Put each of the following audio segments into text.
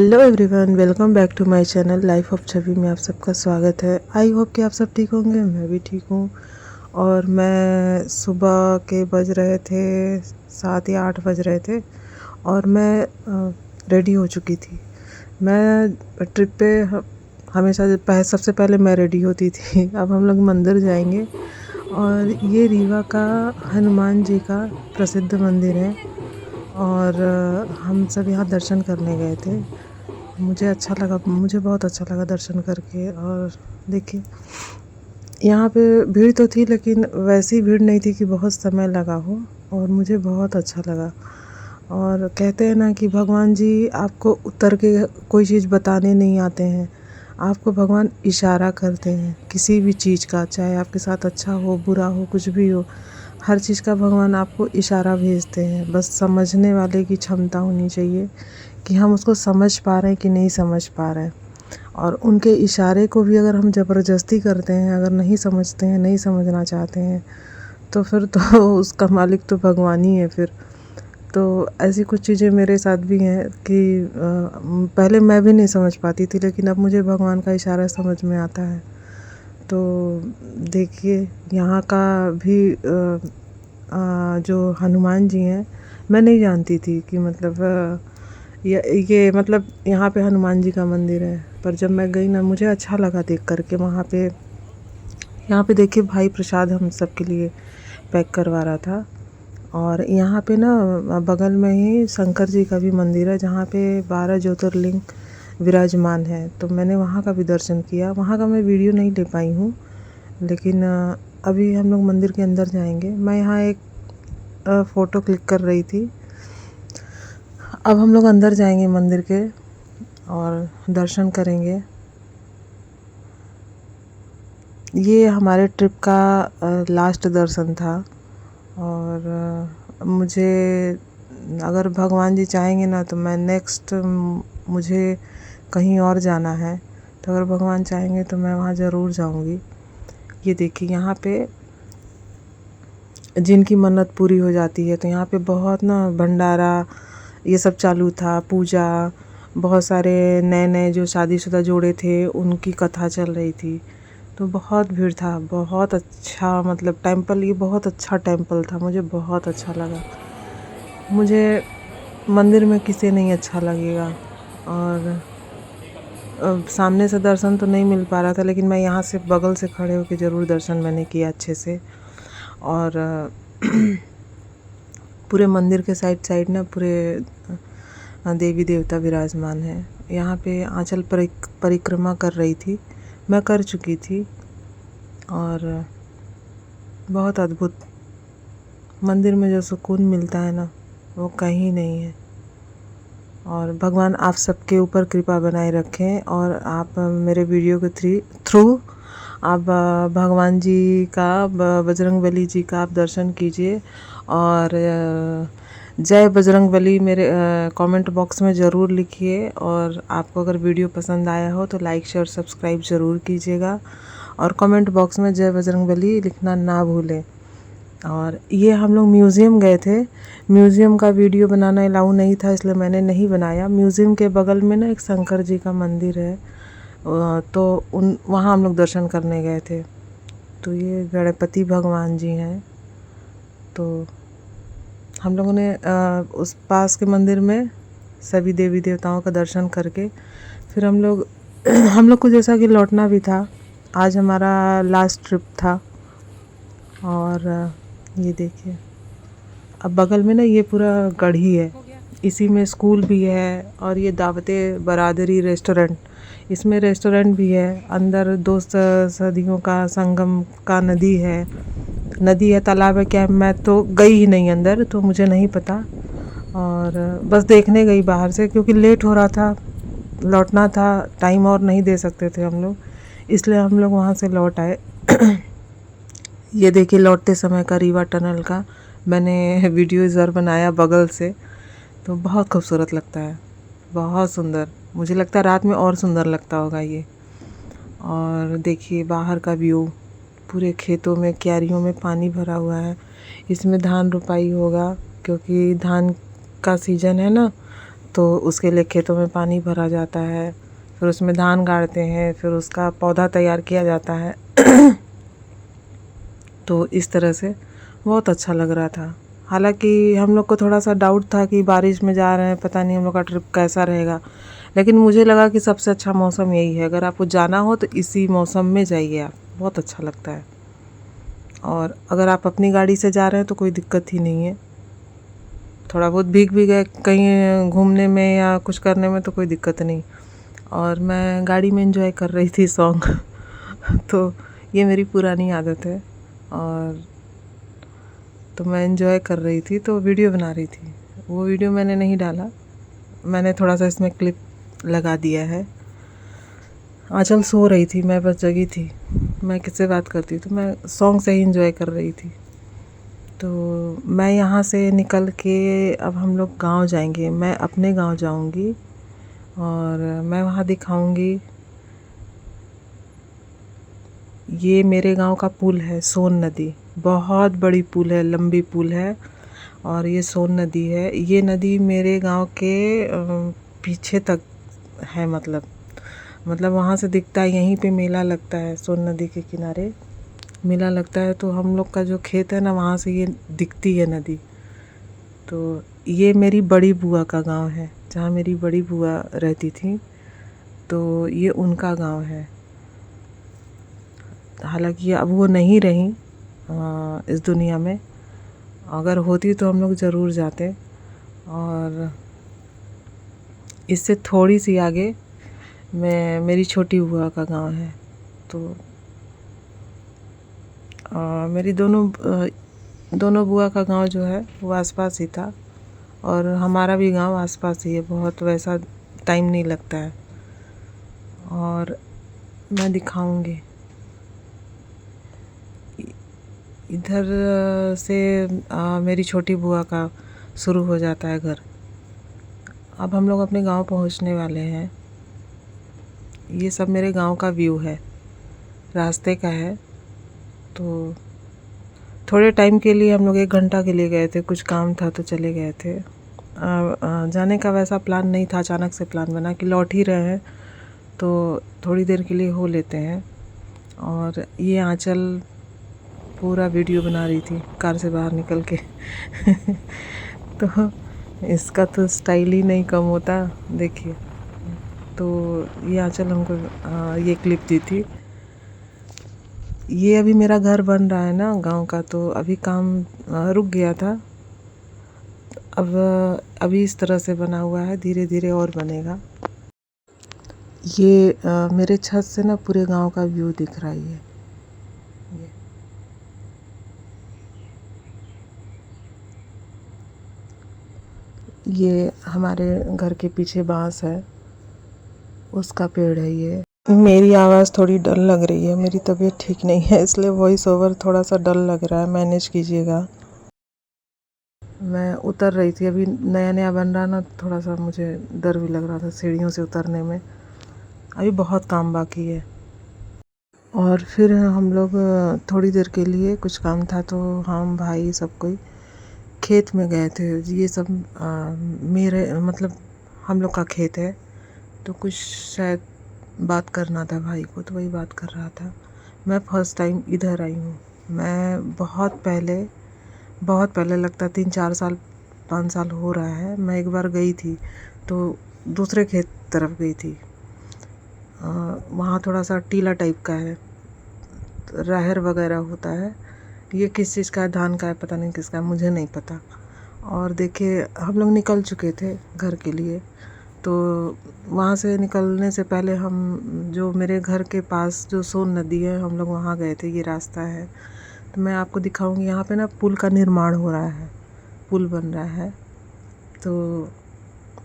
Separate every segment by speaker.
Speaker 1: Hello everyone, welcome back to my channel life of Chhavi में आप सबका स्वागत है। आई होप कि आप सब ठीक होंगे। मैं भी ठीक हूँ। और मैं सुबह के बज रहे थे 7 या 8 बज रहे थे और मैं रेडी हो चुकी थी। मैं ट्रिप पे हमेशा सबसे पहले मैं रेडी होती थी। अब हम लोग मंदिर जाएंगे और ये रीवा का हनुमान जी का प्रसिद्ध मंदिर है और हम सब यहाँ दर्शन करने गए थे। मुझे बहुत अच्छा लगा दर्शन करके। और देखिए, यहाँ पे भीड़ तो थी लेकिन वैसी भीड़ नहीं थी कि बहुत समय लगा हो, और मुझे बहुत अच्छा लगा। और कहते हैं ना कि भगवान जी आपको उतर के कोई चीज़ बताने नहीं आते हैं, आपको भगवान इशारा करते हैं किसी भी चीज़ का, चाहे आपके साथ अच्छा हो बुरा हो कुछ भी हो, हर चीज़ का भगवान आपको इशारा भेजते हैं। बस समझने वाले की क्षमता होनी चाहिए कि हम उसको समझ पा रहे हैं कि नहीं समझ पा रहे हैं। और उनके इशारे को भी अगर हम ज़बरदस्ती करते हैं, अगर नहीं समझते हैं, नहीं समझना चाहते हैं, तो फिर तो उसका मालिक तो भगवान ही है फिर। तो ऐसी कुछ चीज़ें मेरे साथ भी हैं कि पहले मैं भी नहीं समझ पाती थी, लेकिन अब मुझे भगवान का इशारा समझ में आता है। तो देखिए, यहाँ का भी जो हनुमान जी हैं, मैं नहीं जानती थी कि मतलब ये मतलब यहाँ पे हनुमान जी का मंदिर है। पर जब मैं गई ना, मुझे अच्छा लगा देख कर के। वहाँ पे यहाँ पे देखिए, भाई प्रसाद हम सब के लिए पैक करवा रहा था। और यहाँ पे ना बगल में ही शंकर जी का भी मंदिर है, जहाँ पे 12 ज्योतिर्लिंग विराजमान है। तो मैंने वहाँ का भी दर्शन किया। वहाँ का मैं वीडियो नहीं ले पाई हूँ, लेकिन अभी हम लोग मंदिर के अंदर जाएंगे। मैं यहाँ एक फ़ोटो क्लिक कर रही थी। अब हम लोग अंदर जाएंगे मंदिर के और दर्शन करेंगे। ये हमारे ट्रिप का लास्ट दर्शन था। और मुझे, अगर भगवान जी चाहेंगे ना, तो मैं नेक्स्ट मुझे कहीं और जाना है, तो अगर भगवान चाहेंगे तो मैं वहाँ ज़रूर जाऊँगी। ये देखिए, यहाँ पे जिनकी मन्नत पूरी हो जाती है, तो यहाँ पे बहुत ना भंडारा ये सब चालू था, पूजा। बहुत सारे नए नए जो शादीशुदा जोड़े थे उनकी कथा चल रही थी। तो बहुत भीड़ था। बहुत अच्छा, मतलब टेंपल, ये बहुत अच्छा टेंपल था। मुझे बहुत अच्छा लगा। मुझे मंदिर में किसे नहीं अच्छा लगेगा। और सामने से दर्शन तो नहीं मिल पा रहा था, लेकिन मैं यहाँ से बगल से खड़े होकर ज़रूर दर्शन मैंने किया अच्छे से। और पूरे मंदिर के साइड साइड ना पूरे देवी देवता विराजमान है। यहाँ पे आंचल परिक्रमा कर रही थी, मैं कर चुकी थी। और बहुत अद्भुत, मंदिर में जो सुकून मिलता है ना, वो कहीं नहीं है। और भगवान आप सबके ऊपर कृपा बनाए रखें। और आप मेरे वीडियो के थ्रू आप भगवान जी का, बजरंगबली जी का आप दर्शन कीजिए। और जय बजरंगबली मेरे कमेंट बॉक्स में ज़रूर लिखिए। और आपको अगर वीडियो पसंद आया हो तो लाइक शेयर सब्सक्राइब ज़रूर कीजिएगा। और कमेंट बॉक्स में जय बजरंगबली लिखना ना भूलें। और ये हम लोग म्यूज़ियम गए थे। म्यूज़ियम का वीडियो बनाना अलाउ नहीं था, इसलिए मैंने नहीं बनाया। म्यूज़ियम के बगल में ना एक शंकर जी का मंदिर है, तो वहाँ हम लोग दर्शन करने गए थे। तो ये गणपति भगवान जी हैं। तो हम लोगों ने उस पास के मंदिर में सभी देवी देवताओं का दर्शन करके फिर हम लोग को जैसा कि लौटना भी था। आज हमारा लास्ट ट्रिप था। और ये देखिए, अब बगल में ना ये पूरा गढ़ी है, इसी में स्कूल भी है। और ये दावते बरादरी रेस्टोरेंट, इसमें रेस्टोरेंट भी है। अंदर 2 सदियों का संगम का नदी है, तालाब है क्या, मैं तो गई ही नहीं अंदर, तो मुझे नहीं पता। और बस देखने गई बाहर से, क्योंकि लेट हो रहा था, लौटना था, टाइम और नहीं दे सकते थे हम लोग, इसलिए हम लोग वहाँ से लौट आए। ये देखिए, लौटते समय का रीवा टनल का मैंने वीडियो ज़रूर बनाया बगल से। तो बहुत खूबसूरत लगता है, बहुत सुंदर। मुझे लगता है रात में और सुंदर लगता होगा ये। और देखिए बाहर का व्यू, पूरे खेतों में, क्यारियों में पानी भरा हुआ है। इसमें धान रोपाई होगा, क्योंकि धान का सीज़न है ना, तो उसके लिए खेतों में पानी भरा जाता है, फिर उसमें धान गाड़ते हैं, फिर उसका पौधा तैयार किया जाता है। तो इस तरह से बहुत अच्छा लग रहा था। हालांकि हम लोग को थोड़ा सा डाउट था कि बारिश में जा रहे हैं, पता नहीं हम लोग का ट्रिप कैसा रहेगा, लेकिन मुझे लगा कि सबसे अच्छा मौसम यही है। अगर आपको जाना हो तो इसी मौसम में जाइए आप, बहुत अच्छा लगता है। और अगर आप अपनी गाड़ी से जा रहे हैं तो कोई दिक्कत ही नहीं है। थोड़ा बहुत भीग भी गए कहीं घूमने में या कुछ करने में तो कोई दिक्कत नहीं। और मैं गाड़ी में एंजॉय कर रही थी सॉन्ग। तो ये मेरी पुरानी आदत है। और तो मैं एंजॉय कर रही थी तो वीडियो बना रही थी। वो वीडियो मैंने नहीं डाला, मैंने थोड़ा सा इसमें क्लिप लगा दिया है। आंचल सो रही थी, मैं बस जगी थी। मैं किससे बात करती, तो मैं सॉन्ग से ही एंजॉय कर रही थी। तो मैं यहाँ से निकल के अब हम लोग गांव जाएंगे। मैं अपने गांव जाऊंगी और मैं वहाँ दिखाऊंगी। ये मेरे गांव का पुल है, सोन नदी। बहुत बड़ी पुल है, लंबी पुल है और ये सोन नदी है। ये नदी मेरे गांव के पीछे तक है। मतलब वहाँ से दिखता है। यहीं पे मेला लगता है, सोन नदी के किनारे मेला लगता है। तो हम लोग का जो खेत है ना, वहाँ से ये दिखती है नदी। तो ये मेरी बड़ी बुआ का गांव है, जहाँ मेरी बड़ी बुआ रहती थी। तो ये उनका गांव है। हालांकि अब वो नहीं रही इस दुनिया में। अगर होती तो हम लोग ज़रूर जाते। और इससे थोड़ी सी आगे मेरी छोटी बुआ का गांव है। तो मेरी दोनों बुआ का गांव जो है वो आसपास ही था और हमारा भी गांव आसपास ही है। बहुत वैसा टाइम नहीं लगता है। और मैं दिखाऊंगी। इधर से मेरी छोटी बुआ का शुरू हो जाता है घर। अब हम लोग अपने गांव पहुंचने वाले हैं। ये सब मेरे गांव का व्यू है, रास्ते का है। तो थोड़े टाइम के लिए हम लोग 1 घंटा के लिए गए थे, कुछ काम था तो चले गए थे। जाने का वैसा प्लान नहीं था, अचानक से प्लान बना कि लौट ही रहे हैं तो थोड़ी देर के लिए हो लेते हैं। और ये आंचल पूरा वीडियो बना रही थी कार से बाहर निकल के। तो इसका तो स्टाइल ही नहीं कम होता, देखिए। तो ये आंचल हमको ये क्लिप दी थी। ये अभी मेरा घर बन रहा है ना गांव का, तो अभी काम रुक गया था। अब अभी इस तरह से बना हुआ है, धीरे धीरे और बनेगा। ये मेरे छत से ना पूरे गांव का व्यू दिख रहा है। ये हमारे घर के पीछे बांस है, उसका पेड़ है ये। मेरी आवाज़ थोड़ी डल लग रही है, मेरी तबीयत ठीक नहीं है, इसलिए वॉइस ओवर थोड़ा सा डल लग रहा है, मैनेज कीजिएगा। मैं उतर रही थी, अभी नया नया बन रहा ना, थोड़ा सा मुझे डर भी लग रहा था सीढ़ियों से उतरने में। अभी बहुत काम बाकी है। और फिर हम लोग थोड़ी देर के लिए, कुछ काम था तो हम भाई सब कोई खेत में गए थे। ये सब मेरे मतलब हम लोग का खेत है, तो कुछ शायद बात करना था भाई को, तो वही बात कर रहा था। मैं फ़र्स्ट टाइम इधर आई हूँ। मैं बहुत पहले लगता 3-4 साल 5 साल हो रहा है, मैं एक बार गई थी तो दूसरे खेत तरफ गई थी। वहाँ थोड़ा सा टीला टाइप का है, राहर वगैरह होता है। ये किस चीज़ का है, धान का है, पता नहीं किसका है, मुझे नहीं पता। और देखिए हम लोग निकल चुके थे घर के लिए। तो वहाँ से निकलने से पहले हम जो मेरे घर के पास जो सोन नदी है, हम लोग वहाँ गए थे। ये रास्ता है, तो मैं आपको दिखाऊंगी। यहाँ पे ना पुल का निर्माण हो रहा है, पुल बन रहा है। तो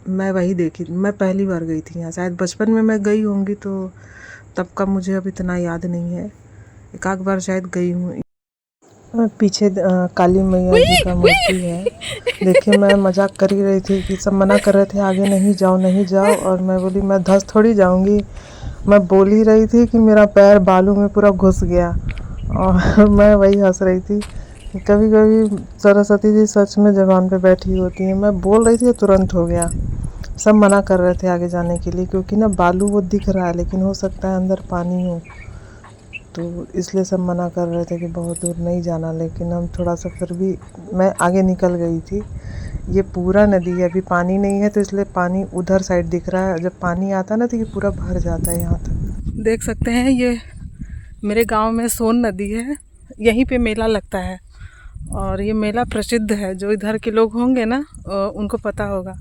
Speaker 1: मैं वही देखी, मैं पहली बार गई थी यहाँ। शायद बचपन में मैं गई होंगी, तो तब का मुझे अब इतना याद नहीं है। एक आध बार शायद गई हूँ। पीछे काली मैया जी का मूर्ति है। देखिए मैं मजाक कर ही रही थी कि सब मना कर रहे थे आगे नहीं जाओ नहीं जाओ, और मैं बोली मैं धस थोड़ी जाऊंगी। मैं बोल ही रही थी कि मेरा पैर बालू में पूरा घुस गया। और मैं वही हंस रही थी। कभी कभी सरस्वती जी सच में ज़बान पे बैठी होती हैं। मैं बोल रही थी, तुरंत हो गया। सब मना कर रहे थे आगे जाने के लिए, क्योंकि ना बालू वो दिख रहा है लेकिन हो सकता है अंदर पानी हो, तो इसलिए सब मना कर रहे थे कि बहुत दूर नहीं जाना। लेकिन हम थोड़ा सा फिर भी, मैं आगे निकल गई थी। ये पूरा नदी है, अभी पानी नहीं है तो इसलिए पानी उधर साइड दिख रहा है, जब पानी आता है ना तो ये पूरा भर जाता है यहाँ तक। देख सकते हैं ये मेरे गांव में सोन नदी है, यहीं पे मेला लगता है और ये मेला प्रसिद्ध है। जो इधर के लोग होंगे ना उनको पता होगा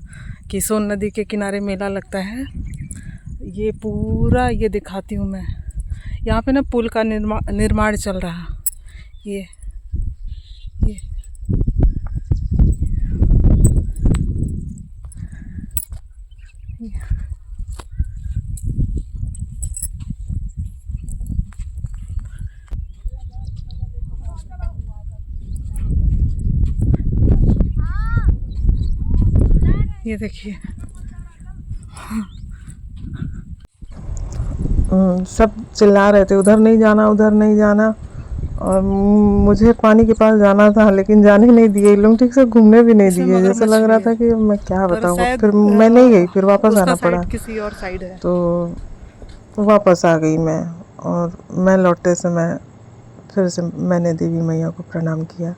Speaker 1: कि सोन नदी के किनारे मेला लगता है। ये पूरा ये दिखाती हूँ मैं, यहाँ पे ना पुल का निर्माण चल रहा। ये ये देखिए सब चिल्ला रहे थे उधर नहीं जाना, उधर नहीं जाना। और मुझे पानी के पास जाना था लेकिन जाने नहीं दिए लोग, ठीक से घूमने भी नहीं दिए। जैसा लग रहा था कि मैं क्या बताऊँ। फिर मैं नहीं गई, फिर वापस आना पड़ा। किसी और साइड है तो वापस आ गई मैं। और मैं लौटते समय फिर से मैंने देवी मैया को प्रणाम किया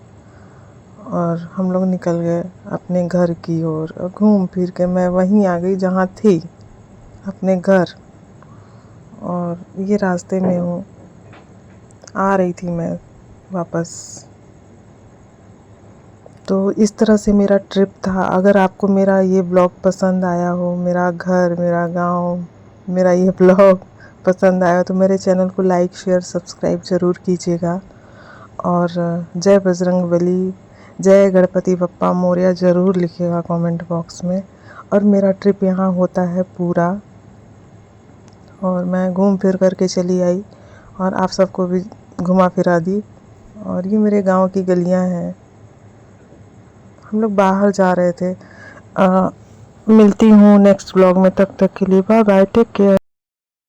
Speaker 1: और हम लोग निकल गए अपने घर की ओर। घूम फिर के मैं वहीं आ गई जहाँ थी, अपने घर। और ये रास्ते में हूँ, आ रही थी मैं वापस। तो इस तरह से मेरा ट्रिप था। अगर आपको मेरा ये ब्लॉग पसंद आया हो, मेरा घर, मेरा गांव, मेरा ये ब्लॉग पसंद आया तो मेरे चैनल को लाइक, शेयर, सब्सक्राइब ज़रूर कीजिएगा। और जय बजरंगबली, जय गणपति बप्पा मोरया ज़रूर लिखिएगा कमेंट बॉक्स में। और मेरा ट्रिप यहाँ होता है पूरा, और मैं घूम फिर करके चली आई और आप सबको भी घुमा फिरा दी। और ये मेरे गांव की गलियां हैं। हम लोग बाहर जा रहे थे। मिलती हूँ नेक्स्ट ब्लॉग में, तब तक के लिए बाय बाय, टेक केयर।